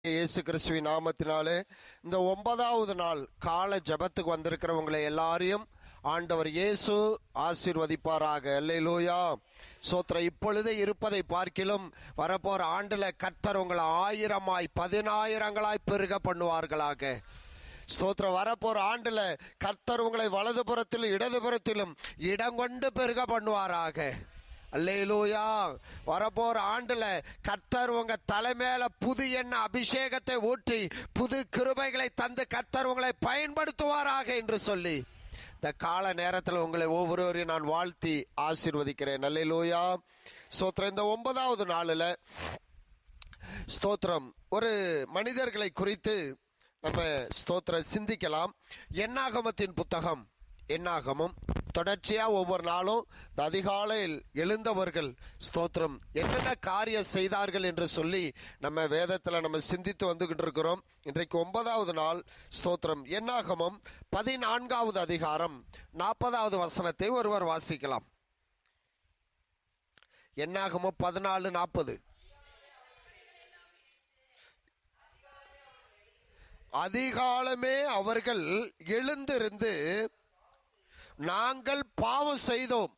இயேசு கிறிஸ்துவின் நாமத்தினாலே இந்த 9வது நாள் கால ஜெபத்துக்கு வந்திருக்கிறவங்களை எல்லாரையும் ஆண்டவர் இயேசு ஆசீர்வதிப்பாராக. அல்லேலூயா. சோத்திரம். இப்பொழுது இருப்பதை பார்க்கிலும் வரப்போற ஆண்டுல கர்த்தர் உங்களை 1000ஆய் 10000ங்களாய் பெருக பண்ணுவார்களாக. ஸ்தோத்திரம். வரப்போற ஆண்டுல கர்த்தர் உங்களை வலதுபுறத்திலும் இடதுபுறத்திலும் இடங்கொண்டு பெருக பண்ணுவாராக. அல்லேலூயா. வரப்போற ஆண்டுல கர்த்தர் உங்க தலைமையில புது எண்ணெய் அபிஷேகத்தை ஊற்றி புது கிருபைகளை தந்து கர்த்தர் உங்களை பயன்படுத்துவாராக என்று சொல்லி இந்த கால நேரத்தில் உங்களை ஒவ்வொருவரையும் நான் வாழ்த்தி ஆசீர்வதிக்கிறேன். அல்லேலூயா. ஸ்தோத்திரம். இந்த 9வது நாளில் ஸ்தோத்திரம் ஒரு மனிதர்களை குறித்து நம்ம ஸ்தோத்திரம் சிந்திக்கலாம். என்னாகமத்தின் புத்தகம், என்னாகமம் தொடர்ச்சியா ஒவ்வொரு நாளும் அதிகாலையில் எழுந்தவர்கள் ஸ்தோத்திரம் என்னென்ன காரியம் செய்தார்கள் என்று சொல்லி நம்ம வேதத்தில் நம்ம சிந்தித்து வந்துகிட்டு இருக்கிறோம். இன்றைக்கு 9வது நாள் ஸ்தோத்திரம். என்னாகமம் 14வது அதிகாரம் 40வது வசனத்தை ஒருவர் வாசிக்கலாம். என்னாகமம் 14:40. அதிகாலமே அவர்கள் எழுந்திருந்து நாங்கள் பாவம் செய்தோம்.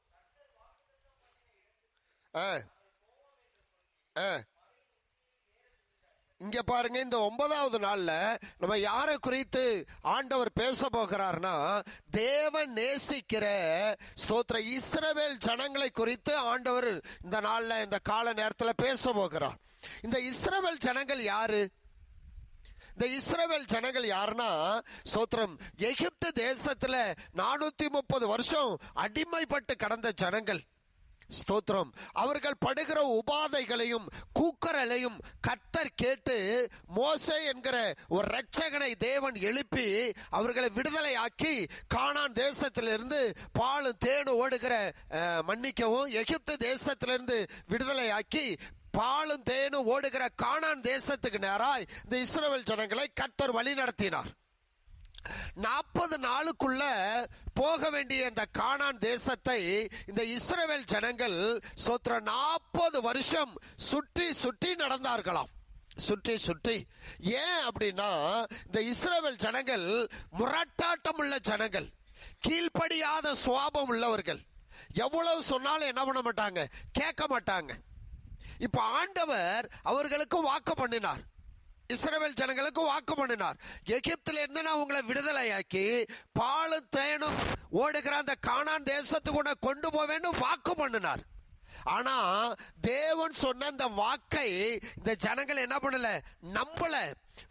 இங்க பாருங்க, இந்த 9வது நாள்ல நம்ம யாரை குறித்து ஆண்டவர் பேச போகிறார்னா, தேவன் நேசிக்கிற ஸ்தோத்திர இஸ்ரவேல் ஜனங்களை குறித்து ஆண்டவர் இந்த நாள்ல இந்த கால நேரத்தில் பேச போகிறார். இந்த இஸ்ரவேல் ஜனங்கள் யாரு? இந்த இஸ்ரவேல் ஜனங்கள் யாருன்னா, சோத்திரம் எகிப்து தேசத்துல 430 வருஷம் அடிமைப்பட்டு கடந்த ஜனங்கள். ஸ்தோத்திரம். அவர்கள் படுகிற உபாதைகளையும் கூக்குரலையும் கர்த்தர் கேட்டு மோசே என்கிற ஒரு இரட்சகனை தேவன் எழுப்பி அவர்களை விடுதலை ஆக்கி கானான் தேசத்திலிருந்து பாலும் தேனும் ஓடுகிற மன்னிக்கவும் எகிப்து தேசத்திலிருந்து விடுதலை ஆக்கி பாலும் தேனும் ஓடுகிற கானான் தேசத்துக்கு நேராய் இந்த இஸ்ரவேல் ஜனங்களை கர்த்தர் வழி நடத்தினார். 40 நாளுக்குள்ள போக வேண்டிய இந்த கானான் தேசத்தை இந்த இஸ்ரவேல் ஜனங்கள் சோத்திர 40 வருஷம் சுற்றி சுற்றி நடந்தார்களாம். சுற்றி சுற்றி. ஏன் அப்படின்னா, இந்த இஸ்ரவேல் ஜனங்கள் முரட்டாட்டம் உள்ள ஜனங்கள், கீழ்ப்படியாத சுவாபம் உள்ளவர்கள். எவ்வளவு சொன்னாலும் என்ன பண்ண மாட்டாங்க, கேட்க மாட்டாங்க. இப்ப ஆண்டவர் அவர்களுக்கு வாக்கு பண்ணினார், இஸ்ரவேல் ஜனங்களுக்கு வாக்கு பண்ணினார். எகிப்தில இருந்து நான் உங்களை விடுதலையாக்கி பாலும் தேனும் ஓடுகிற அந்த கானான் தேசத்துக்கு கொண்டு போவேன்னு வாக்கு பண்ணினார். ஆனா தேவன் சொன்ன அந்த வாக்கை இந்த ஜனங்கள் என்ன பண்ணல, நம்பல,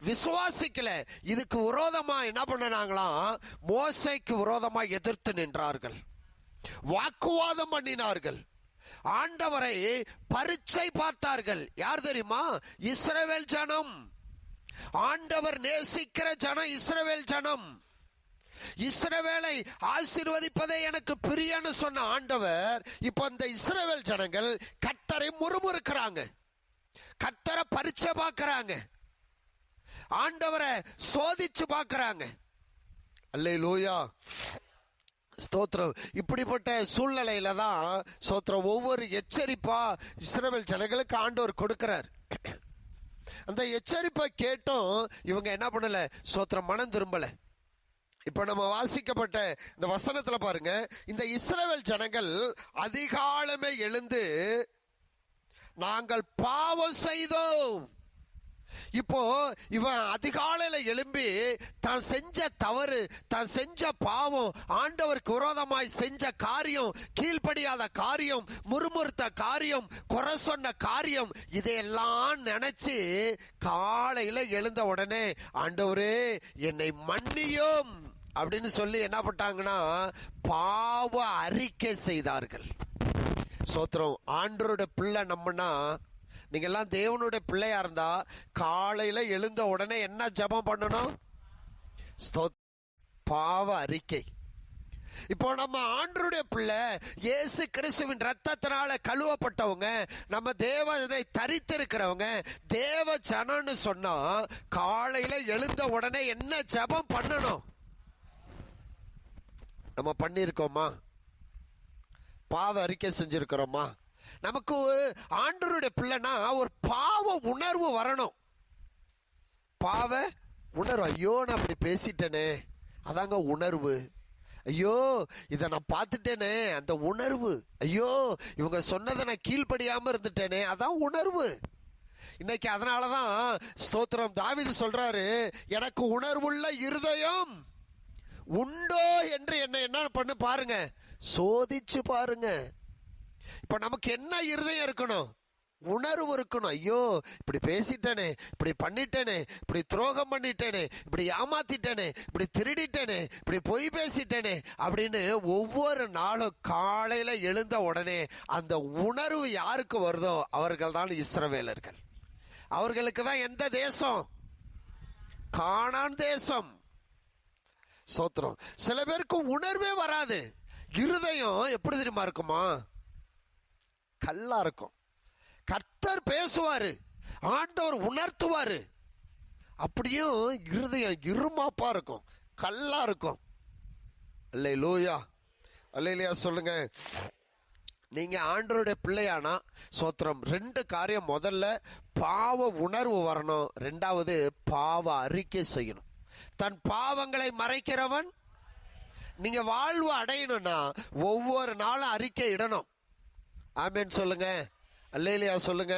விசுவாசிக்கல. இதுக்கு விரோதமா என்ன பண்ணாங்களாம், மோசேக்கு விரோதமா எதிர்த்து நின்றார்கள், வாக்குவாதம் பண்ணினார்கள், ஆண்டவரை பரீட்சை பார்த்தார்கள். யார் தெரியுமா? இஸ்ரவேல் ஜனம். ஆண்டவர் நேசிக்கிற ஜனம் இஸ்ரவேல் ஜனம். இஸ்ரவேலை ஆசீர்வதிப்பதே எனக்கு பிரியன்னு சொன்ன ஆண்டவர் இப்ப இந்த இஸ்ரவேல் ஜனங்கள் கர்த்தரை முறுமுறுக்கிறாங்க, கர்த்தரை பரீட்சை பார்க்கறாங்க, ஆண்டவரை சோதிச்சு பார்க்கறாங்க. அல்லேலூயா. ஸ்தோத்திரம். இப்படிப்பட்ட சூழ்நிலையில தான் ஸ்தோத்திரம் ஒவ்வொரு எச்சரிப்பா இஸ்ரவேல் ஜனங்களுக்கு ஆண்டவர் கொடுக்கிறார். அந்த எச்சரிப்பை கேட்டும் இவங்க என்ன பண்ணல, ஸ்தோத்திரம் மனம் திரும்பல. இப்ப நம்ம வாசிக்கப்பட்ட இந்த வசனத்துல பாருங்க, இந்த இஸ்ரவேல் ஜனங்கள் அதிகாலமே எழுந்து நாங்கள் பாவம் செய்தோம். இப்போ இவன் அதிகாலையில எழும்பி தான் செஞ்ச தவறு, தான் செஞ்ச பாவம், ஆண்டவருக்கு விரோதமாய் செஞ்ச காரியம், கீழ்ப்படியாத காரியம், முறுமுறுத்த காரியம், குறை சொன்ன காரியம், இதையெல்லாம் நினைச்சு காலையில எழுந்த உடனே ஆண்டவரே என்னை மன்னியும் அப்படின்னு சொல்லி என்ன பண்ணாங்கன்னா பாவ அறிக்கை செய்தார்கள். சோத்திரம். ஆண்டவருடைய பிள்ளை நம்மனா, நீங்க எல்லாம் தேவனுடைய பிள்ளையா இருந்தா காலையில எழுந்த உடனே என்ன ஜெபம் பண்ணணும்? பாவ அறிக்கை. இப்போ நம்ம ஆண்டவருடைய பிள்ளை, இயேசு கிறிஸ்துவின் ரத்தத்தினால கழுவப்பட்டவங்க, நம்ம தேவனை தரித்திருக்கிறவங்க, தேவ ஜனம்னு சொன்னா காலையில எழுந்த உடனே என்ன ஜெபம் பண்ணணும்? நம்ம பண்ணிருக்கோமா? பாவ அறிக்கை செஞ்சிருக்கிறோமா? நமக்கு ஆண்டவருடைய பிள்ளைனா ஒரு பாவ உணர்வு வரணும். பாவ உணர்வு. ஐயோ நான் அப்படி பேசிட்டேனே, அதாங்க உணர்வு. ஐயோ இதை நான் பார்த்துட்டேனே, அந்த உணர்வு. ஐயோ இவங்க சொன்னதை நான் கீழ்ப்படியாம இருந்துட்டேனே, அதான் உணர்வு. இன்னைக்கு அதனாலதான் ஸ்தோத்திரம் தாவீது சொல்றாரு, எனக்கு உணர்வுள்ள இருதயம் உண்டோ என்று என்ன பண்ணு பாருங்க, சோதிச்சு பாருங்க. இப்ப நமக்கு என்ன இருதயம் இருக்கணும்? உணர்வு இருக்கணும். ஐயோ இப்படி பேசிட்டேனே, இப்படி பண்ணிட்டேனே, இப்படி துரோகம் பண்ணிட்டேனே, இப்படி ஏமாத்திட்டேனே, இப்படி திருடிட்டேனே, இப்படி பொய் பேசிட்டேனே அப்படின்னு ஒவ்வொரு நாளும் காலையில எழுந்த உடனே அந்த உணர்வு யாருக்கு வருதோ அவர்கள் தான் இஸ்ரவேலர்கள். அவர்களுக்கு தான் எந்த தேசம்? கானான் தேசம். சோத்திரம். சில பேருக்கு உணர்வே வராது. இருதயம் எப்படி தெரியுமா இருக்குமா? கல்லா இருக்கும். கர்த்தர் பேசுவாரு, ஆண்டவர் உணர்த்துவாரு, அப்படியும் இருதயம் இருமாப்பா இருக்கும், கல்லா இருக்கும். அல்லேலூயா, அல்லேலூயா சொல்லுங்க. நீங்க ஆண்டவருடைய பிள்ளையானா சோத்திரம், 2 காரியம். முதல்ல பாவ உணர்வு வரணும், 2வது பாவ அறிக்கை செய்யணும். தன் பாவங்களை மறைக்கிறவன். நீங்க வாழ்வு அடையணும்னா ஒவ்வொரு நாளும் அறிக்கை இடணும். ஆமென் சொல்லுங்க, அல்லேலூயா சொல்லுங்க.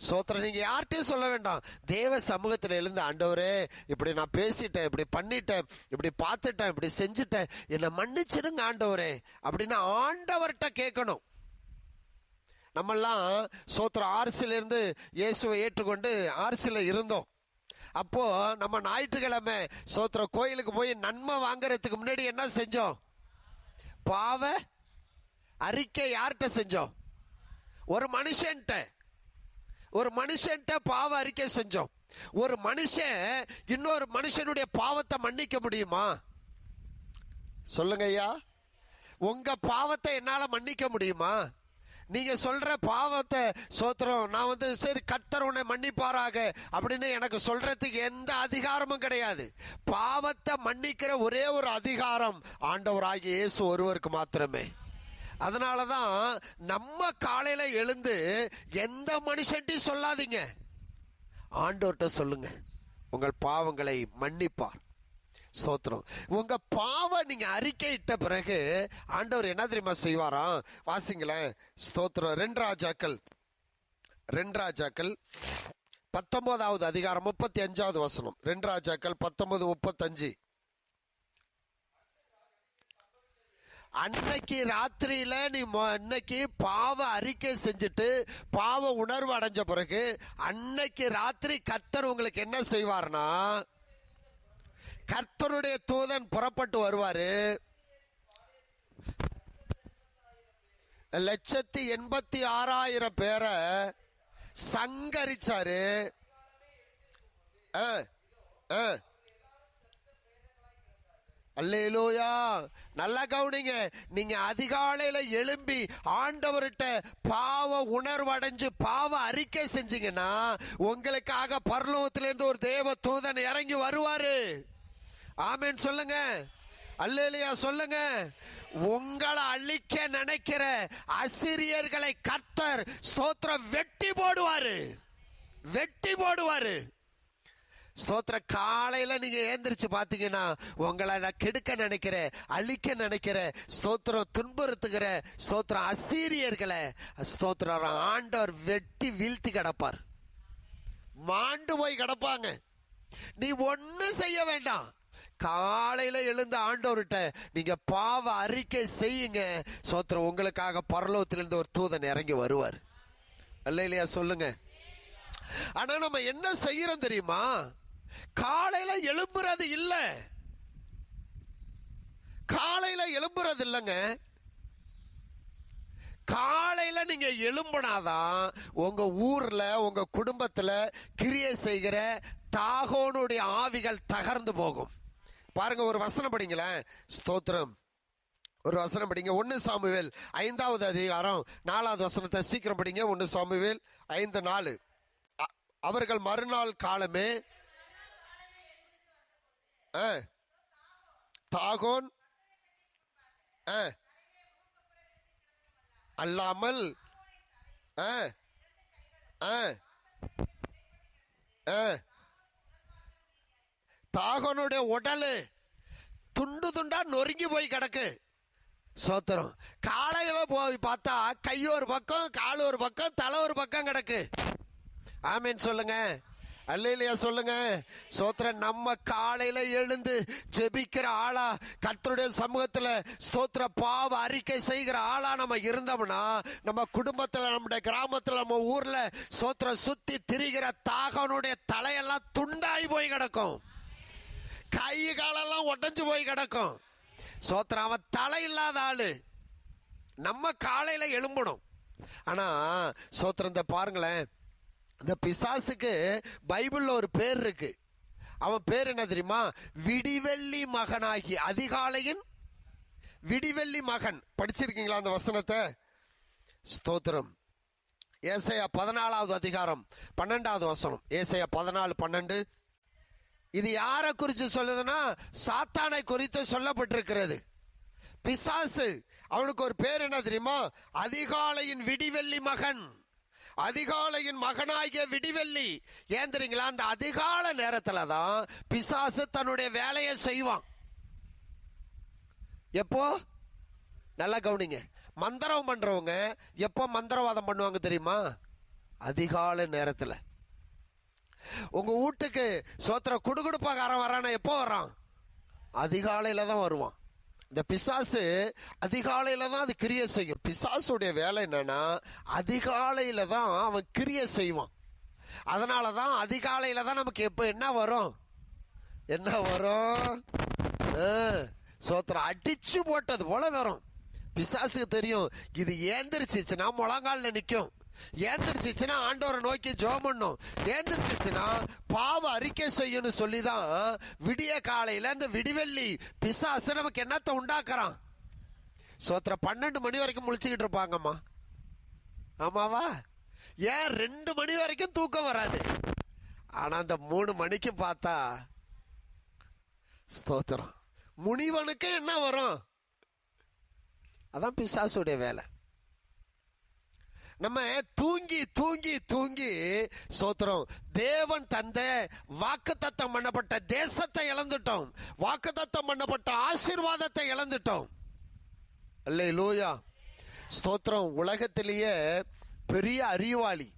சோத்திரம். நீங்க யார்கிட்டயும் சொல்ல வேண்டாம், தேவ சமூகத்தில் எழுந்து, ஆண்டவரே இப்படி நான் பேசிட்டேன், இப்படி பண்ணிட்டேன், இப்படி பார்த்துட்டேன், இப்படி செஞ்சுட்டேன், என்னை மன்னிச்சிருங்க ஆண்டவரே அப்படின்னு ஆண்டவர்கிட்ட கேட்கணும். நம்மெல்லாம் சோத்திரம் ஆர்சில இருந்து இயேசுவை ஏற்றுக்கொண்டு ஆர்சில இருந்தோம். அப்போ நம்ம ஞாயிற்றுக்கிழமை சோத்திரம் கோயிலுக்கு போய் நன்மை வாங்குறதுக்கு முன்னாடி என்ன செஞ்சோம்? பாவ அறிக்கை யார்கிட்ட செஞ்சோம்? ஒரு மனுஷன்ட்ட பாவ அறிக்கை செஞ்சோம். ஒரு மனுஷன் இன்னொரு மனுஷனுடைய பாவத்தை மன்னிக்க முடியுமா? சொல்லுங்க ஐயா. உங்க பாவத்தை என்னால மன்னிக்க முடியுமா? நீங்க சொல்ற பாவத்தை சோத்திரம் நான் சரி கர்த்தர் உன்னை மன்னிப்பாராக அப்படின்னு எனக்கு சொல்றதுக்கு எந்த அதிகாரமும் கிடையாது. பாவத்தை மன்னிக்கிற ஒரே ஒரு அதிகாரம் ஆண்டவராகிய இயேசு ஒருவருக்கு மாத்திரமே. அதனாலதான் நம்ம காலையில எழுந்து எந்த மனுஷன்ட்டையும் சொல்லாதீங்க, ஆண்டவர்கிட்ட சொல்லுங்க, உங்கள் பாவங்களை மன்னிப்பார். சோத்திரம். உங்க பாவம் நீங்க அறிக்கையிட்ட பிறகு ஆண்டவர் என்ன தெரியுமா செய்வாராம்? வாசிங்களேன். ஸ்தோத்திரம். 2 ராஜாக்கள் 19வது அதிகாரம் 35வது வசனம். 2 ராஜாக்கள் 19:35. அன்னைக்கு ராத்திரியில நீ இன்னைக்கு பாவ அறிக்கை செஞ்சுட்டு பாவ உணர்வு அடைஞ்ச பிறகு அன்னைக்கு ராத்திரி கர்த்தர் உங்களுக்கு என்ன செய்வார்னா, கர்த்தருடைய தூதன் புறப்பட்டு வருவாரு. 1,86,000 பேரை சங்கரிச்சாரு. அல்லேலூயா. நல்லா கவனிங்க. நீங்க அதிகாலையில எழும்பி ஆண்டவர்கிட்ட பாவ உணர்வு அடைஞ்சு பாவ அறிக்கை செஞ்சீங்கன்னா உங்களுக்காக பரலோகத்திலிருந்து ஒரு தேவ தூதன் இறங்கி வருவாரு. ஆமென் சொல்லுங்க, அல்லேலூயா சொல்லுங்க. உங்களை அழிக்க நினைக்கிற அசிரியர்களை கர்த்தர் ஸ்தோத்திரம் வெட்டி போடுவாரு. ஸ்தோத்திர. காலையில நீங்க ஏந்திரிச்சு பாத்தீங்கன்னா உங்களை நான் கெடுக்க நினைக்கிற, அழிக்க நினைக்கிற, ஸ்தோத்திரம் துன்புறுத்துகிற ஸ்தோத்திரம் அசீரியர்களை ஸ்தோத்திரம் ஆண்டவர் வெட்டி வீழ்த்தி கிடப்பார், மாண்டு போய் கிடப்பாங்க. நீ ஒன்னும் செய்ய வேண்டாம். காலையில எழுந்த ஆண்டவர்கிட்ட நீங்க பாவ அறிக்கை செய்யுங்க. ஸ்தோத்திரம். உங்களுக்காக பரலோகத்திலிருந்து ஒரு தூதன் இறங்கி வருவார். அல்லேலூயா சொல்லுங்க. ஆனா நம்ம என்ன செய்யறோம் தெரியுமா? காலையில எழும்புறது இல்ல, இல்லைங்க. காலையில நீங்க எழும்பினாதான் உங்க ஊர்ல உங்க குடும்பத்துல கிரியை செய்கிற தாகோனுடைய ஆவிகள் தகர்ந்து போகும். பாருங்க, ஒரு வசனம் படிங்களேன். ஸ்தோத்திரம். ஒரு வசனம் படிங்க. 1 சாமுவேல் 5வது அதிகாரம் 4வது வசனத்தை சீக்கிரம் படிங்க. 1 சாமுவேல் 5:4. அவர்கள் மறுநாள் காலமே தாகோன் அல்லாமல் தாகனுடைய உடலு துண்டு துண்டா நொறுங்கி போய் கிடக்கு. சோத்திரம். காலையில போய் பார்த்தா கை ஒரு பக்கம், கால் ஒரு பக்கம், தலை ஒரு பக்கம் கிடக்கு. ஆமீன் சொல்லுங்க. அல்லேலூயா சொல்லுங்க. ஸ்தோத்திரம். நம்ம காலையில எழுந்து ஜெபிக்கிற ஆளா, கர்த்தருடைய சமூகத்துல ஸ்தோத்திர பாவ அறிக்கை செய்கிற ஆளா நம்ம இருந்தோம்னா, நம்ம குடும்பத்துல, நம்முடைய கிராமத்துல, நம்ம ஊர்ல ஸ்தோத்திர சுத்தி திரிகிற தாகனுடைய தலையெல்லாம் துண்டாய் போய் கிடக்கும். கை காலெல்லாம் உடைஞ்சு போய் கிடக்கும். ஸ்தோத்திரம். அவன் தலை இல்லாத ஆளு. நம்ம காலையில எழும்பணும். ஆனா ஸ்தோத்திரம். இந்த பாருங்களேன், இந்த பிசாசுக்கு பைபிள்ல ஒரு பேர் இருக்கு. அவன் பேர் என்ன தெரியுமா? விடிவெள்ளி மகனாகி. அதிகாலையின் விடிவெள்ளி மகன். படிச்சிருக்கீங்களா அந்த வசனத்தை? ஸ்தோத்திரம். ஏசாயா 14வது அதிகாரம் 12வது வசனம். ஏசாயா 14:12. இது யாரை குறித்து சொல்லுதுன்னா, சாத்தானை குறித்து சொல்லப்பட்டிருக்கிறது. பிசாசு, அவனுக்கு ஒரு பேர் என்ன தெரியுமா? அதிகாலையின் விடிவெள்ளி மகன். அதிகாலையின் மகனாகிய விடிவெள்ளி. ஏன் தெரியுங்களா? அந்த அதிகால நேரத்துல தான் பிசாசு தன்னுடைய வேலையை செய்வான். எப்போ? நல்லா கவனிங்க. மந்திரம் பண்றவங்க எப்போ மந்திரவாதம் பண்ணுவாங்க தெரியுமா? அதிகாலை நேரத்துல. உங்க வீட்டுக்கு சோத்திர குடுகுடுப்பாக்காரன் வரானா எப்போ வரான்? அதிகாலையில தான் வருவான். இந்த பிசாசு அதிகாலையில தான் அது கிரியை செய்யும். பிசாசுடைய வேலை என்னன்னா, அதிகாலையில தான் அவன் கிரியை செய்வான். அதனாலதான் அதிகாலையில தான் நமக்கு எப்ப என்ன வரும்? என்ன வரும்? சோத்திரம். அடிச்சு போட்டது போல வரும். பிசாசுக்கு தெரியும், இது ஏந்திரிச்சிச்சுன்னா முழங்கால நிற்கும், ஏந்திரிச்சிச்சுன்னா ஆண்டவரை நோக்கி ஜெபம் பண்ணும், ஏந்திரிச்சிச்சுன்னா பாவ அறிக்கை செய்யணும் சொல்லிதான் விடிய காலையில இந்த விடிவெள்ளி பிசாசு நமக்கு என்னத்தை உண்டாக்குறான்? சோத்திர 12 மணி வரைக்கும் முழிச்சுக்கிட்டு இருப்பாங்கம்மா. ஆமாவா? ஏன் 2 மணி வரைக்கும் தூக்கம் வராது. ஆனா அந்த 3 மணிக்கு பார்த்தா ஸ்தோத்திரம், முனிவனுக்கு என்ன வரும்? அதான் பிசாசுடைய வேலை. நம்ம தூங்கி தூங்கி தூங்கி ஸ்தோத்திரம் தேவன் தந்த வாக்குத்தத்தம் பண்ணப்பட்ட தேசத்தை இழந்துட்டோம். வாக்குத்தத்தம் பண்ணப்பட்ட ஆசீர்வாதத்தை இழந்துட்டோம். அல்லேலூயா. ஸ்தோத்திரம். உலகத்திலேயே பெரிய அறிவாளி,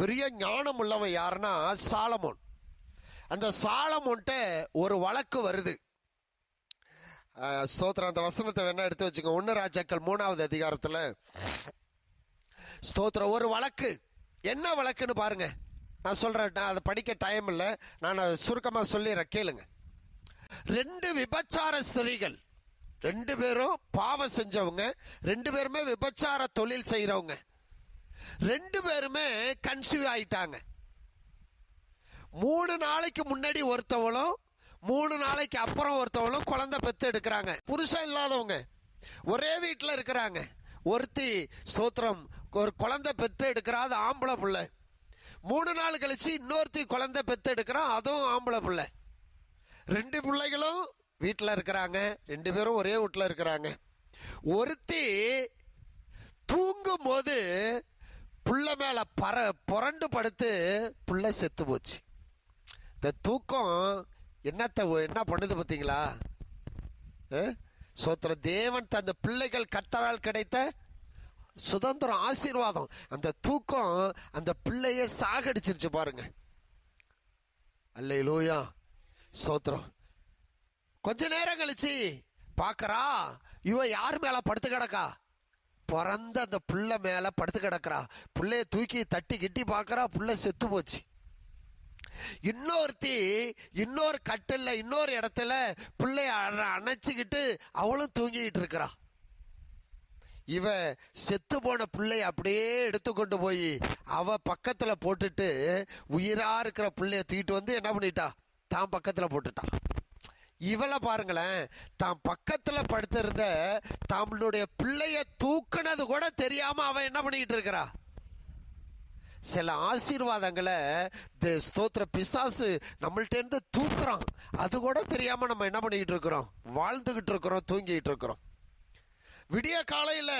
பெரிய ஞானம் உள்ளவன் யாருன்னா சாலமோன். அந்த சாலமோன்ட்ட ஒரு வழக்கு வருது. ஸ்தோத்திரம். அந்த வசனத்தை வேணா எடுத்து வச்சுக்கோ. 1 ராஜாக்கள் 3வது அதிகாரத்துல ஸ்தோத்திரம் ஒரு வழக்கு. என்ன வழக்குன்னு பாருங்க. நான் சொல்றேன், அதை படிக்க டைம் இல்லை, நான் சுருக்கமா சொல்லிடுறேன், கேளுங்க. 2 விபச்சார ஸ்திரீகள், 2 பேரும் பாவம் செஞ்சவங்க, 2 பேருமே விபச்சார தொழில் செய்யறவங்க, 2 பேருமே கன்சீவ் ஆயிட்டாங்க. 3 நாளைக்கு முன்னாடி ஒருத்தவளும் 3 நாளைக்கு அப்புறம் ஒருத்தவளும் குழந்தை பெத்து எடுக்கிறாங்க. புருஷன் இல்லாதவங்க ஒரே வீட்டில் இருக்கிறாங்க. ஒருத்தி ஸ்தோத்திரம் ஒரு குழந்தை பெத்து எடுக்கிறா, அது ஆம்பளை பிள்ளை. 3 நாள் கழிச்சு இன்னொருத்தி குழந்தை பெத்து எடுக்கிறான், அதுவும் ஆம்பளை பிள்ளை. 2 பிள்ளைகளும் வீட்டில் இருக்கிறாங்க, 2 பேரும் ஒரே வீட்டில் இருக்கிறாங்க. ஒருத்தி தூங்கும் போது புள்ள மேல புரண்டு படுத்து புள்ள செத்து போச்சு. இந்த தூக்கம் என்ன பண்ணுது பார்த்தீங்களா? சோத்திர தேவன் தந்த பிள்ளைகள் கர்த்தரால் கிடைத்த சுதந்திரம், ஆசீர்வாதம். அந்த தூக்கம் அந்த பிள்ளைய சாகடிச்சிருச்சு பாருங்க. அல்லேலூயா. சோத்திரம். கொஞ்ச நேரம் கழிச்சு பாக்கறா, இவ யார் மேல படுத்து கிடக்கா? பிறந்த அந்த பிள்ளை மேல படுத்து கிடக்குறா. பிள்ளைய தூக்கி தட்டி கிட்டி பாக்கறா, பிள்ளை செத்து போச்சு. இன்னொருத்தி இன்னொரு கட்டில்ல இன்னொரு இடத்துல பிள்ளைய அணைச்சுக்கிட்டு அவளும் தூங்கிட்டு இருக்கிறா. இவ செத்து போன பிள்ளைய அப்படியே எடுத்துக்கொண்டு போய் அவ பக்கத்துல போட்டுட்டு உயிரா இருக்கிற பிள்ளைய தூக்கிட்டு வந்து என்ன பண்ணிட்டா? தான் பக்கத்துல போட்டுட்டா. இவளை பாருங்களேன், தான் பக்கத்துல படுத்திருந்த தம்ளுடைய பிள்ளைய தூக்குனது கூட தெரியாம அவன் என்ன பண்ணிட்டு இருக்கிறா? சில ஆசீர்வாதங்களை ஸ்தோத்திர பிசாசு நம்மள்ட்ட இருந்து தூக்குறான், அது கூட தெரியாம நம்ம என்ன பண்ணிக்கிட்டு இருக்கிறோம்? வாழ்ந்துகிட்டு இருக்கிறோம், தூங்கிட்டு இருக்கிறோம். விடிய காலையில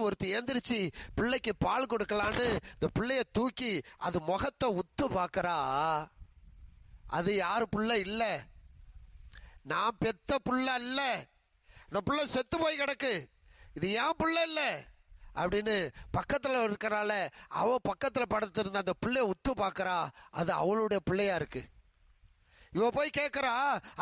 ஒருத்தி ஏந்திரிச்சு பிள்ளைக்கு பால் கொடுக்கலான்னு இந்த பிள்ளைய தூக்கி அது முகத்தை உத்து பாக்குறா. அது யார் புள்ள இல்ல, நான் பெத்த புள்ள அல்ல, இந்த புள்ள செத்து போய் கிடக்கு, இது ஏன் புள்ள இல்ல அப்படின்னு பக்கத்துல இருக்கிறால அவ பக்கத்துல படுத்திருந்த அந்த பிள்ளைய உத்து பார்க்கறா, அது அவளுடைய பிள்ளையா இருக்கு. இவ போய் கேட்கறா,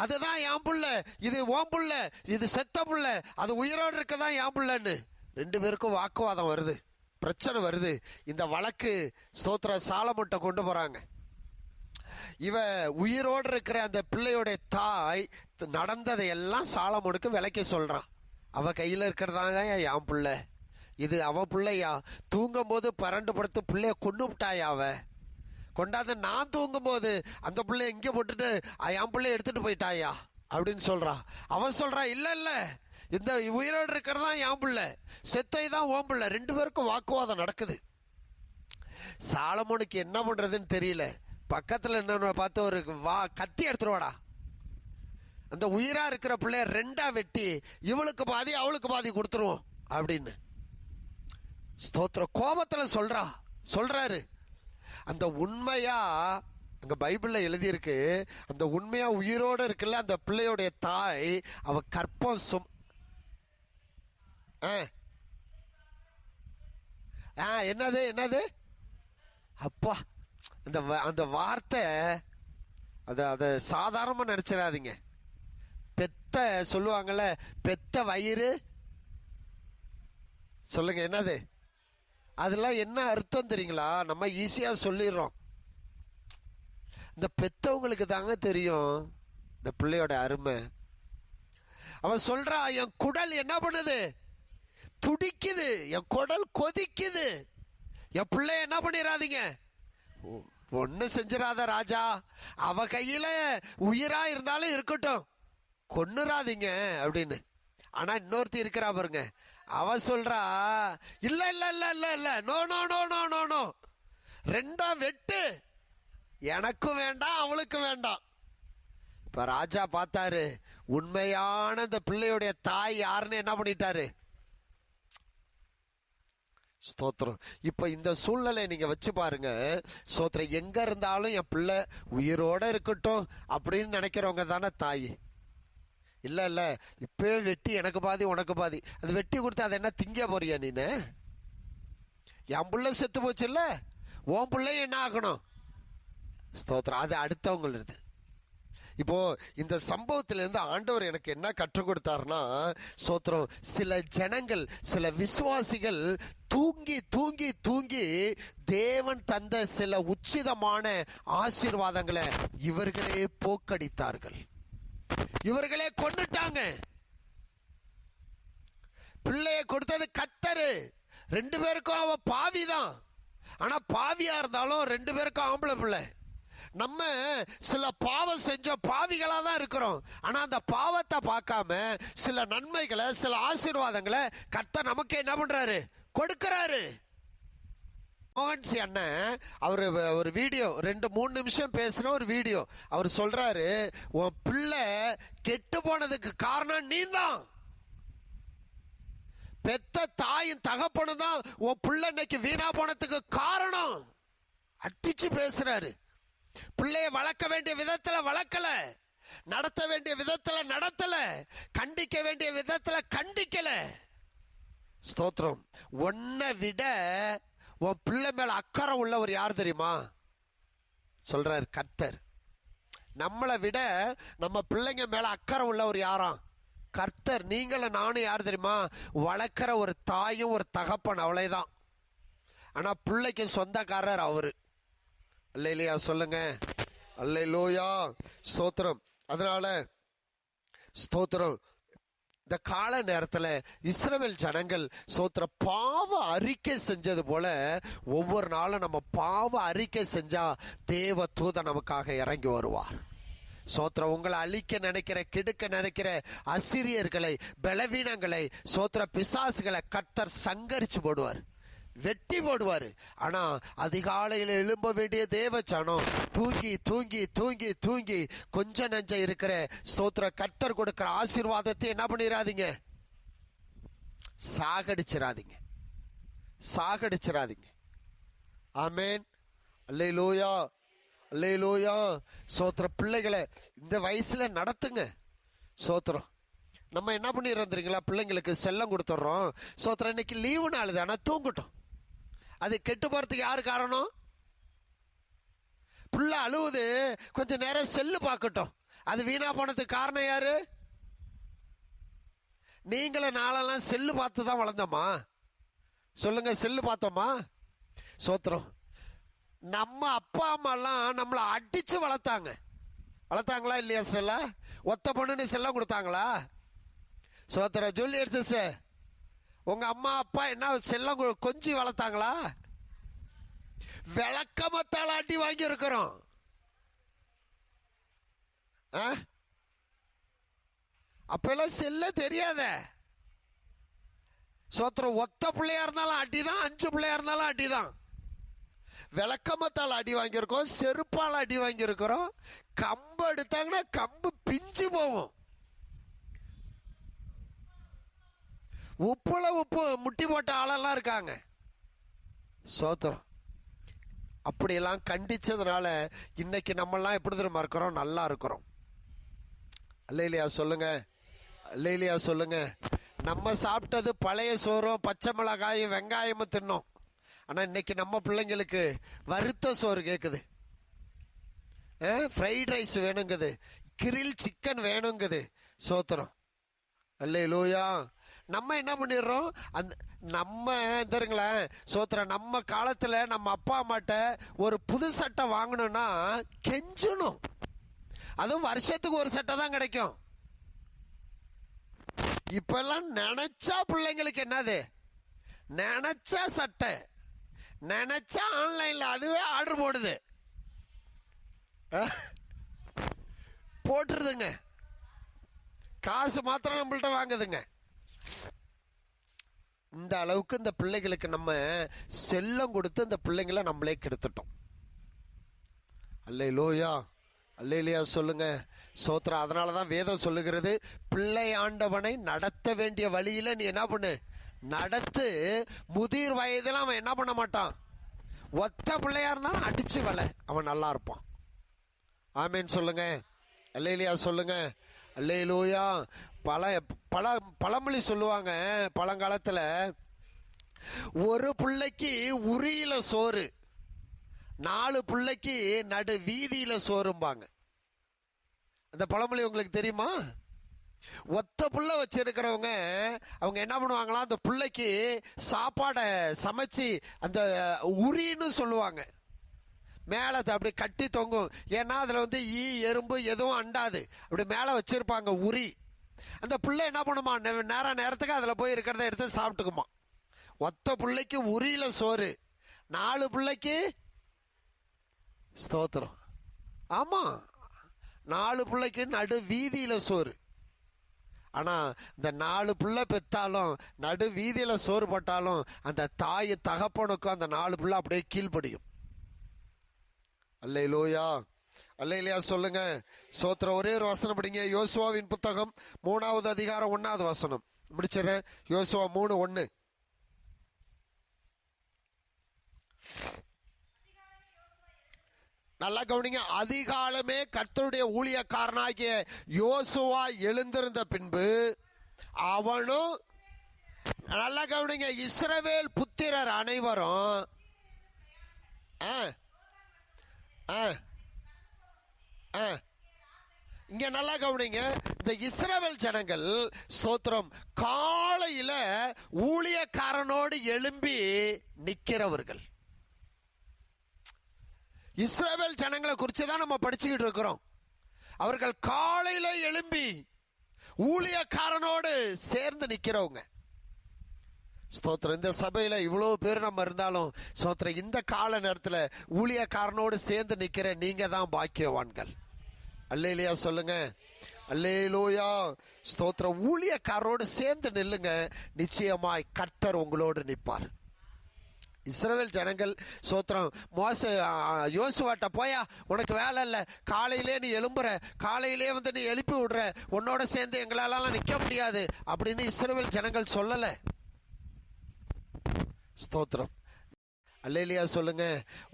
அதுதான் என் புள்ள, இது ஓம் புள்ள, இது செத்த புள்ள, அது உயிரோடு இருக்கதான் என் புள்ளன்னு. ரெண்டு பேருக்கும் வாக்குவாதம் வருது, பிரச்சனை வருது. இந்த வழக்கு ஸ்தோத்திர சாலமோன்ட்ட கொண்டு போறாங்க. இவ உயிரோடு இருக்கிற அந்த பிள்ளையோட தாய் நடந்ததை எல்லாம் சாலமோனுக்கு விளக்கி சொல்றான். அவ கையில இருக்கிறதாங்க என் புள்ள, இது அவ பிள்ளையா, தூங்கும் போது பரண்டு படுத்து பிள்ளைய கொண்டு விட்டாயா, அவ கொண்டாந்து நான் தூங்கும் போது அந்த பிள்ளைய இங்கே போட்டுட்டு என் பிள்ளைய எடுத்துட்டு போயிட்டாயா அப்படின்னு சொல்றான். அவன் சொல்றான், இல்ல இல்ல, இந்த உயிரோடு இருக்கிறதா என் பிள்ளை, செத்தை தான் ஓம் பிள்ளை. ரெண்டு பேருக்கும் வாக்குவாதம் நடக்குது. சாலமோனுக்கு என்ன பண்றதுன்னு தெரியல. பக்கத்துல என்ன பார்த்து ஒரு கத்தி எடுத்துருவாடா, அந்த உயிரா இருக்கிற பிள்ளைய ரெண்டா வெட்டி இவளுக்கு பாதி அவளுக்கு பாதி கொடுத்துருவோம் அப்படின்னு ஸ்தோத்திர கோபத்துல சொல்றாரு. அந்த உண்மையா அங்க பைபிள்ல எழுதியிருக்கு, அந்த உண்மையா உயிரோடு இருக்குல்ல அந்த பிள்ளையோடைய தாய், அவ கற்பம் என்னது அப்பா, அந்த வார்த்தை அத சாதாரணமா நினைச்சிடாதீங்க. பெத்த சொல்லுவாங்கல்ல, பெத்த வயிறு, சொல்லுங்க என்னது, அதெல்லாம் என்ன அர்த்தம் தெரியுங்களா? நம்ம ஈஸியா சொல்லிடுறோம். இந்த பெத்தவங்களுக்கு தாங்க தெரியும் இந்த பிள்ளையோட அருமை. அவன் சொல்றா, என் குடல் என்ன பண்ணுது, துடிக்குது, என் குடல் கொதிக்குது, என் பிள்ளை என்ன பண்ணிடாதீங்க, ஒண்ணு செஞ்சிடாத ராஜா, அவ கையில உயிரா இருந்தாலும் இருக்கட்டும், கொன்னுறாதீங்க அப்படின்னு. ஆனா இன்னொருத்தி இருக்கிறா பாருங்க, அவ சொல்றா, இல்ல இல்ல இல்ல இல்ல இல்ல, no no no no no no, ரெண்டா வெட்டு, எனக்கும் வேண்டாம் அவளுக்கும் வேண்டாம். இப்ப ராஜா பார்த்தாரு, உண்மையான இந்த பிள்ளையுடைய தாய் யாருன்னு என்ன பண்ணிட்டாரு. ஸ்தோத்திரம். இப்ப இந்த சூழ்நிலை நீங்க வச்சு பாருங்க, ஸ்தோத்திரம், எங்க இருந்தாலும் என் பிள்ளை உயிரோட இருக்கட்டும் அப்படின்னு நினைக்கிறவங்க தானே தாய். இல்ல இல்ல, இப்பவே வெட்டி எனக்கு பாதி உனக்கு பாதி, அது வெட்டி கொடுத்து அதை என்ன திங்க போறியா நீனு, என் பிள்ளை செத்து போச்சு இல்ல, உன் பிள்ளை என்ன ஆகணும். ஸ்தோத்திரம். அது அடுத்தவங்களுக்கு. இப்போ இந்த சம்பவத்திலிருந்து ஆண்டவர் எனக்கு என்ன கற்றுக் கொடுத்தாருன்னா, ஸ்தோத்திரம், சில ஜனங்கள், சில விசுவாசிகள் தூங்கி தூங்கி தூங்கி தேவன் தந்த சில உச்சிதமான ஆசீர்வாதங்களை இவர்களே போக்கடித்தார்கள், இவர்களே கொன்னுட்டாங்க. பிள்ளைய கொடுத்தது கர்த்தரு, ரெண்டு பேருக்கும் அவ பாவிதான். ஆனா பாவியா இருந்தாலும் ரெண்டு பேருக்கும் ஆம்பளை பிள்ளை. நம்ம சில பாவம் செஞ்ச பாவிகளா தான் இருக்கிறோம். ஆனா அந்த பாவத்தை பார்க்காம சில நன்மைகளை, சில ஆசீர்வாதங்களை கர்த்தர் நமக்கு என்ன பண்றாரு, கொடுக்கிறாரு. மோகன்சி அண்ணன் அவரு ஒரு வீடியோ 2-3 நிமிஷம் பேசுன ஒரு வீடியோ, அவர் சொல்றாரு, உன் பிள்ளை கெட்டு போனதுக்கு காரணம் நீ தான், பெத்த தாயும் தகப்பனும் தான் உன் பிள்ளை இன்னைக்கு வீணா போனதுக்கு காரணம். அடிச்சு பேசுறாரு. பிள்ளைய வளர்க்க வேண்டிய விதத்துல வளர்க்கல, நடத்த வேண்டிய விதத்துல நடத்தல, கண்டிக்க வேண்டிய விதத்துல கண்டிக்கல. ஸ்தோத்திரம். உன்னை விட உன் பிள்ளை மேல அக்கறை உள்ளவர் யார் தெரியுமா? சொல்றாரு கர்த்தர். நம்மளை விட நம்ம பிள்ளைங்க மேல அக்கறை உள்ளவர் யாராம்? கர்த்தர். நீங்களும் நானும் யார் தெரியுமா? வளர்க்கிற ஒரு தாயும் ஒரு தகப்பன், அவ்வளவுதான். ஆனா பிள்ளைக்கு சொந்தக்காரர் அவரு. அல்லேலூயா சொல்லுங்க, அல்லேலூயா. ஸ்தோத்திரம். அதனால ஸ்தோத்திரம், இந்த கால நேரத்தில் இஸ்ரவேல் ஜனங்கள் ஸ்தோத்திர பாவ அறிக்கை செஞ்சது போல ஒவ்வொரு நாளும் நம்ம பாவ அறிக்கை செஞ்சா தேவ தூதன் நமக்காக இறங்கி வருவார். சோத்திர உங்களை அழிக்க நினைக்கிற, கெடுக்க நினைக்கிற அசிரியர்களை, பலவீனங்களை, சோத்திர பிசாசுகளை கர்த்தர் சங்கரிச்சு போடுவார், வெட்டி போடுவாரு. ஆனா அதிகாலையில் எழும்ப வேண்டிய தேவ ஜனம் தூங்கி தூங்கி தூங்கி தூங்கி கொஞ்ச நெஞ்ச இருக்கிற ஸ்தோத்திர கர்த்தர் கொடுக்கிற ஆசீர்வாதத்தை என்ன பண்ணிடாதீங்க, சாகடிச்சிடாதீங்க, சாகடிச்சிடாதீங்க. ஆமேன், அல்லேலூயா. அல்லேலூயா. சோத்திரம். பிள்ளைகளை இந்த வயசுல நடத்துங்க. சோத்திரம். நம்ம என்ன பண்ணிடுறோம் தெரியுங்களா, பிள்ளைங்களுக்கு செல்லம் கொடுத்துட்றோம். சோத்திரம். இன்னைக்கு லீவு நாள் தானே, தூங்கட்டும். அது கெட்டு போறதுக்கு யாரு காரணம்? பிள்ளை அழுவுது, கொஞ்சம் நேரம் செல்லு பார்க்கட்டும். அது வீணா போனதுக்கு காரணம் யாரு? நீங்களும் நாளெல்லாம் செல்லு பார்த்து தான் வளர்ந்தோமா? சொல்லுங்க, செல்லு பார்த்தோமா? சோத்திரம். நம்ம அப்பா அம்மாலாம் நம்மளை அடிச்சு வளர்த்தாங்களா இல்லையா? செல்ல ஒத்த பொண்ணுன்னு செல்லம் கொடுத்தாங்களா? சோத்திரம். ஜூலியட் சிஸ்டர், உங்க அம்மா அப்பா என்ன செல்லம் கொஞ்சி வளர்த்தாங்களா? விளக்கமத்தால் அடி வாங்கி இருக்கிறோம். அப்பெல்லாம் செல்ல தெரியாத. சோத்திரம். ஒத்த பிள்ளையா இருந்தாலும் அடிதான், 5 பிள்ளையா இருந்தாலும் அடிதான். விளக்கமத்தால் அடி வாங்கியிருக்கோம், செருப்பால் அடி வாங்கியிருக்கிறோம். கம்பு எடுத்தாங்கன்னா கம்பு பிஞ்சு போவோம். உப்பு முட்டி போட்ட ஆளெல்லாம் இருக்காங்க. சோத்திரம். அப்படியெல்லாம் கண்டிச்சதுனால இன்னைக்கு நம்மெல்லாம் எப்படி தெரியுமா இருக்கிறோம்? நல்லா இருக்கிறோம். அல்லேலூயா சொல்லுங்க, அல்லேலூயா சொல்லுங்க. நம்ம சாப்பிட்டது பழைய சோறும் பச்சை மிளகாயும் வெங்காயமும் தின்னோம். ஆனால் இன்னைக்கு நம்ம பிள்ளைங்களுக்கு வறுத்த சோறு கேட்குது, ஃப்ரைட் ரைஸ் வேணுங்குது, கிரில் சிக்கன் வேணுங்குது. சோத்திரம். அல்லேலூயா. நம்ம என்ன பண்ணிடுறோம்? அந்த நம்ம தெரியுங்களேன். சோத்திரம். நம்ம காலத்தில் நம்ம அப்பா அம்மாட்ட ஒரு புது சட்டை வாங்கணும்னா கெஞ்சணும். அதுவும் வருஷத்துக்கு ஒரு சட்டை தான் கிடைக்கும். இப்பெல்லாம் நினைச்சா பிள்ளைங்களுக்கு என்னது, நினைச்சா சட்டை, நினைச்சா ஆன்லைன்ல அதுவே ஆர்டர் போடுது, போட்டுருதுங்க. காசு மாத்திரம் நம்மள்ட்ட வாங்குதுங்க. இந்த அளவுக்கு இந்த பிள்ளைகளுக்கு நம்ம செல்லம் கொடுத்து இந்த பிள்ளைங்களை நம்மளே கெடுத்துட்டோம். அல்லேலூயா, அல்லேலூயா சொல்லுங்க. சோத்திரம். அதனால தான் வேதம் சொல்லுகிறது, பிள்ளை ஆண்டவனை நடத்த வேண்டிய வழியில நீ என்ன பண்ணு, நடத்து. முதிர் வயதில் அவன் என்ன பண்ண மாட்டான். ஒத்த பிள்ளையா இருந்தாலும் அடிச்சு வள, அவன் நல்லா இருப்பான். ஆமேன் சொல்லுங்க, அல்லேலூயா சொல்லுங்க, அல்லேலூயா. பழமொழி சொல்லுவாங்க பழங்காலத்தில், ஒரு பிள்ளைக்கு உரியில சோறு, 4 பிள்ளைக்கு நடு வீதியில சோறும்பாங்க. அந்த பழமொழி உங்களுக்கு தெரியுமா? ஒத்த புள்ள வச்சிருக்கிறவங்க அவங்க என்ன பண்ணுவாங்களா, அந்த பிள்ளைக்கு சாப்பாடை சமைச்சு அந்த உரின்னு சொல்லுவாங்க, மேலே அப்படி கட்டி தொங்கும். ஏன்னா அதில் வந்து ஈ எறும்பு எதுவும் அண்டாது, அப்படி மேலே வச்சிருப்பாங்க உரி. அந்த பிள்ளை என்ன பண்ணுமா, நேரத்துக்கு அதில் போய் இருக்கிறத எடுத்து சாப்பிட்டுக்குமா. ஒத்த பிள்ளைக்கு உரியில சோறு, 4 பிள்ளைக்கு ஸ்தோத்திரம். ஆமா, 4 பிள்ளைக்கு நடு வீதியில சோறு. ஆனா இந்த 4 பிள்ளை பெத்தாலும் நடு வீதியில சோறு போட்டாலும் அந்த தாய் தகப்பனுக்கும் அந்த 4 பிள்ளை அப்படியே கீழ்ப்படியும். அல்லேலூயா, அல்லேலூயா சொல்லுங்க. சோத்திரம். ஒரே ஒரு வசனம் படிங்க. யோசுவாவின் புத்தகம் 3வது அதிகாரம் 1வது வசனம் முடிச்சிடறேன். யோசுவா 3:1. நல்லா கவனிங்க. அதிகாலமே கர்த்தருடைய ஊழியக்காரனாகிய யோசுவா எழுந்திருந்த பின்பு அவனும், நல்லா கவனிங்க, இஸ்ரவேல் புத்திரர் அனைவரும் இங்க நல்லா கவனிங்க. இந்த இஸ்ரவேல் ஜனங்கள் ஸ்தோத்திரம் காலையில ஊழியக்காரனோடு எழும்பி நிக்கிறவர்கள். இஸ்ரவேல் ஜனங்களை குறித்து தான் நம்ம படிச்சுக்கிட்டு இருக்கிறோம். அவர்கள் காலையில எழும்பி ஊழியக்காரனோடு சேர்ந்து நிக்கிறவங்க. ஸ்தோத்திரம். இந்த சபையில இவ்வளவு பேர் நம்ம இருந்தாலும் ஸ்தோத்திரம், இந்த கால நேரத்தில் ஊழியக்காரனோடு சேர்ந்து நிக்கிற நீங்க தான் பாக்கியவான்கள். அல்லேலூயா சொல்லுங்க, அல்லேலூயா ஸ்தோத்திரம். ஊழியக்காரரோடு சேர்ந்து நில்லுங்க, நிச்சயமாய் கர்த்தர் உங்களோடு நிற்பார். இஸ்ரவேல் ஜனங்கள் ஸ்தோத்திரம் யோசுவாட்ட போயா, உனக்கு வேலை இல்லை, காலையிலே நீ எழும்புற, காலையிலே வந்து நீ எழுப்பி விடுற, உன்னோட சேர்ந்து எங்களாலாம் நிற்க முடியாது அப்படின்னு இஸ்ரவேல் ஜனங்கள் சொல்லலை. ஸ்தோத்திரம். அல்லேலூயா சொல்லுங்க.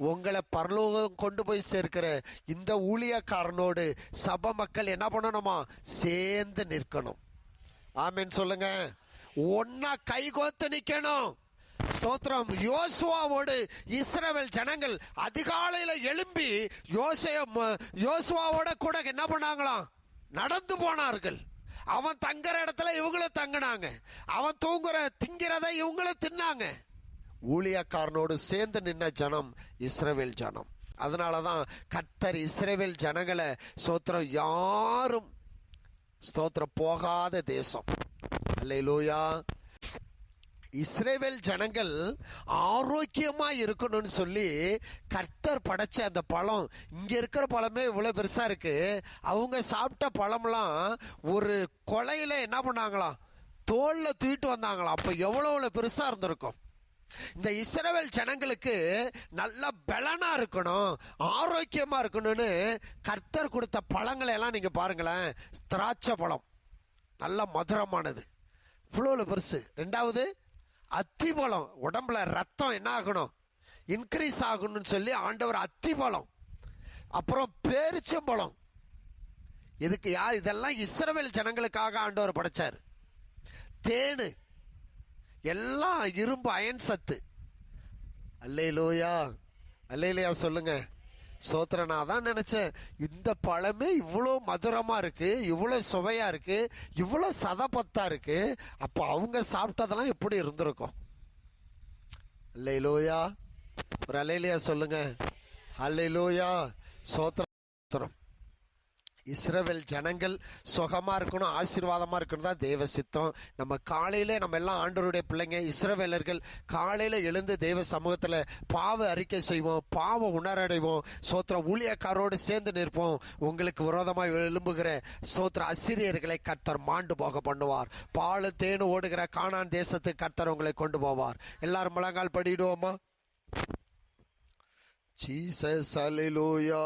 உங்களை பரலோகம் கொண்டு போய் சேர்க்கிற இந்த ஊழியக்காரனோடு சபை மக்கள் என்ன பண்ணணுமா? சேர்ந்து நிற்கணும். ஆமென் சொல்லுங்க. ஒன்னா கைகோத்து நிக்கணும். ஸ்தோத்திரம். யோசுவாவோடு இஸ்ரவேல் ஜனங்கள் அதிகாலையில எழும்பி யோசுவாவோட கூட என்ன பண்ணாங்களாம்? நடந்து போனார்கள். அவன் தங்குற இடத்துல இவங்களும் தங்கினாங்க. அவன் திங்கிறத இவங்களும் தின்னாங்க. ஊழியக்காரனோடு சேர்ந்து நின்ன ஜனம் இஸ்ரவேல் ஜனம். அதனாலதான் கர்த்தர் இஸ்ரவேல் ஜனங்களை ஸ்தோத்திரம் யாரும் ஸ்தோத்திரம் போகாத தேசம். அல்லேலூயா. இஸ்ரவேல் ஜனங்கள் ஆரோக்கியமா இருக்கணும்னு சொல்லி கர்த்தர் படைச்ச அந்த பழம், இங்க இருக்கிற பழமே இவ்வளவு பெருசா இருக்கு. அவங்க சாப்பிட்ட பழம்லாம் ஒரு கொலையில என்ன பண்ணாங்களாம்? தோல்ல தூக்கிட்டு வந்தாங்களாம். அப்ப எவ்வளவு பெருசா இருந்திருக்கும். இந்த இஸ்ரவேல் ஜனங்களுக்கு நல்ல பலனா இருக்கணும், ஆரோக்கியமா இருக்கணும்னு கர்த்தர் கொடுத்த பழங்களை எல்லாம் நீங்க பாருங்களேன். திராட்சை பழம் நல்ல மதுரமானது, இவ்வளவு பெருசு. ரெண்டாவது அத்தி பழம், உடம்புல ரத்தம் என்ன ஆகணும்? இன்க்ரீஸ் ஆகணும்னு சொல்லி ஆண்டவர் அத்தி பழம். அப்புறம் பேரிச்சம்பழம். இதுக்கு யார்? இதெல்லாம் இஸ்ரவேல் ஜனங்களுக்காக ஆண்டவர் படைச்சார். தேனு எல்லாம் இரும்பு அயன் சத்து. அல்லேலூயா. அல்லேலூயா சொல்லுங்க. சோத்திரன். நான் தான் நினைச்சேன், இந்த பழமே இவ்வளோ மதுரமா இருக்கு, இவ்வளோ சுவையா இருக்கு, இவ்வளோ சதப்பத்தா இருக்கு. அப்போ அவங்க சாப்பிட்டதெல்லாம் எப்படி இருந்திருக்கும்? அல்லேலூயா. ஒரு அல்லேலூயா சொல்லுங்க. அல்லேலூயா. சோத்திரம். இஸ்ரவேல் ஜனங்கள் சுகமா இருக்கணும், ஆசீர்வாதமா இருக்கணும் தான் தேவ சித்தம். நம்ம காலையில நம்ம எல்லாம் ஆண்டவருடைய பிள்ளைங்க, இஸ்ரவேலர்கள் காலையில எழுந்து தேவ சமூகத்துல பாவ அறிக்கை செய்வோம், பாவ உணரடைவோம். சோத்திரம். ஊழியக்காரோடு சேர்ந்து நிற்போம். உங்களுக்கு விரோதமாய் எழும்புகிற சோத்திர அசிரியர்களை கர்த்தர் மாண்டு போக பண்ணுவார். பாலு தேனு ஓடுகிற கானான் தேசத்துக்கு கர்த்தர் உங்களை கொண்டு போவார். எல்லாரும் முழங்கால் படிடுவோமா? ஜீசஸ். அல்லேலூயா.